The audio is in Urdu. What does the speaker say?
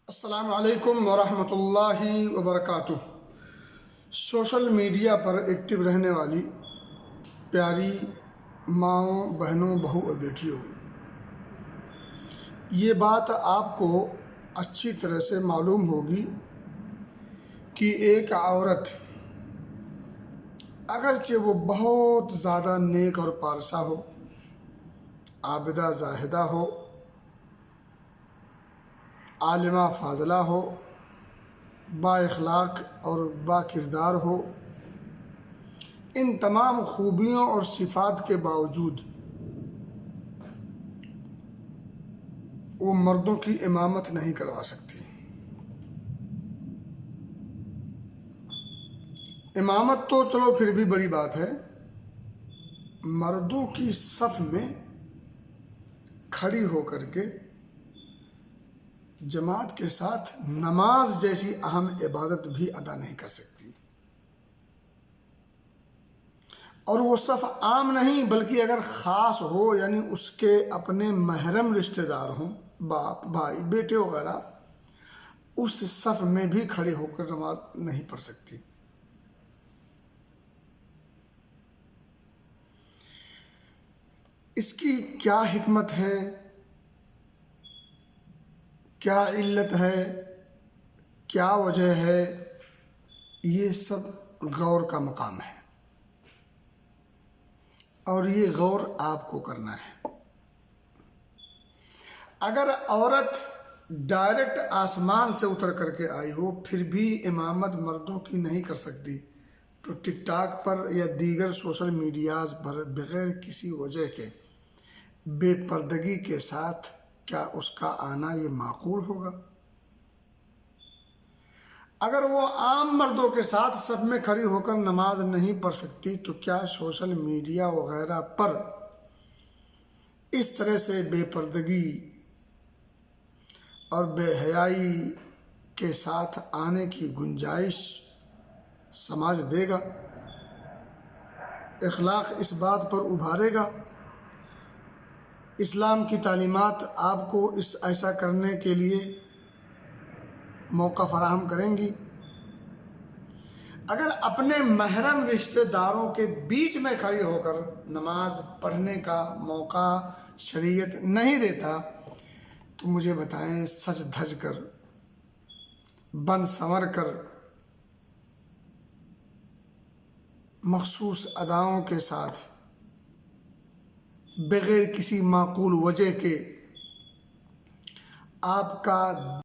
السلام علیکم ورحمۃ اللہ وبرکاتہ۔ سوشل میڈیا پر ایکٹیو رہنے والی پیاری ماؤں، بہنوں، بہو اور بیٹیوں، یہ بات آپ کو اچھی طرح سے معلوم ہوگی کہ ایک عورت اگرچہ وہ بہت زیادہ نیک اور پارسا ہو، عابدہ زاہدہ ہو، عالمہ فاضلہ ہو، با اخلاق اور با کردار ہو، ان تمام خوبیوں اور صفات کے باوجود وہ مردوں کی امامت نہیں کروا سکتی۔ امامت تو چلو پھر بھی بڑی بات ہے، مردوں کی صف میں کھڑی ہو کر کے جماعت کے ساتھ نماز جیسی اہم عبادت بھی ادا نہیں کر سکتی، اور وہ صف عام نہیں بلکہ اگر خاص ہو، یعنی اس کے اپنے محرم رشتہ دار ہوں، باپ، بھائی، بیٹے وغیرہ، اس صف میں بھی کھڑے ہو کر نماز نہیں پڑھ سکتی۔ اس کی کیا حکمت ہے، کیا علت ہے، کیا وجہ ہے، یہ سب غور کا مقام ہے، اور یہ غور آپ کو کرنا ہے۔ اگر عورت ڈائریکٹ آسمان سے اتر کر کے آئی ہو پھر بھی امامت مردوں کی نہیں کر سکتی، تو ٹک ٹاک پر یا دیگر سوشل میڈیاز پر بغیر کسی وجہ کے بے پردگی کے ساتھ کیا اس کا آنا یہ معقول ہوگا؟ اگر وہ عام مردوں کے ساتھ سب میں کھڑی ہو کر نماز نہیں پڑھ سکتی، تو کیا سوشل میڈیا وغیرہ پر اس طرح سے بے پردگی اور بے حیائی کے ساتھ آنے کی گنجائش سماج دے گا؟ اخلاق اس بات پر ابھارے گا؟ اسلام کی تعلیمات آپ کو ایسا کرنے کے لیے موقع فراہم کریں گی؟ اگر اپنے محرم رشتہ داروں کے بیچ میں کھڑی ہو کر نماز پڑھنے کا موقع شریعت نہیں دیتا، تو مجھے بتائیں، سج دھج کر، بن سنور کر، مخصوص اداؤں کے ساتھ، بغیر کسی معقول وجہ کے آپ کا